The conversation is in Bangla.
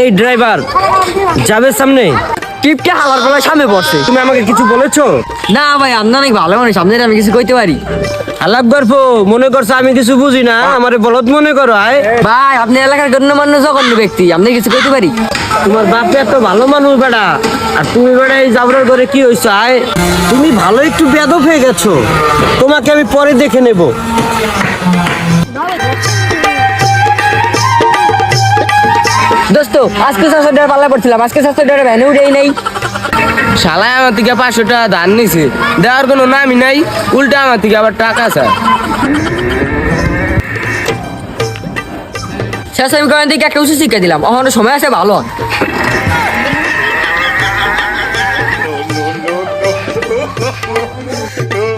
এই ড্রাইভার যাবে সামনে। টিপকে হালার বেলায় সামনে পড়ছে। তুমি আমাকে কিছু বলেছো? না ভাই, আপনি অনেক ভালো মানুষ, আপনার আমি কিছু কইতে পারি। আলাপ গল্প মনে করছো আমি কিছু বুঝি না, আমারে বলদ মনে করো? আয় ভাই, আপনি এলাকার গণ্যমান্য জঘন্য ব্যক্তি, আপনি কিছু কইতে পারি। তোমার বাপে এত ভালো মানুষ বেটা, আর তুমি বেটা এই জাবরার করে কি হয়েছো? আয় তুমি ভালো একটু বেদব হয়ে গেছো, তোমাকে আমি পরে দেখে নেব। দোস্ত, আজকে 600 টাকা পাল্লা পড়ছিলাম, আজকে 600 টাকা ভ্যানে উঠেই নেই। শালায় আমার থেকে 500 টাকা ধার নিছে, দেওয়ার কোনো নামই নাই, উল্টা আমার থেকে আবার টাকা স্যার। শেষ আমি কয়েন থেকে একটা উচিত শিক্ষা দিলাম, অহনো সময় আছে ভালো। no, no, no.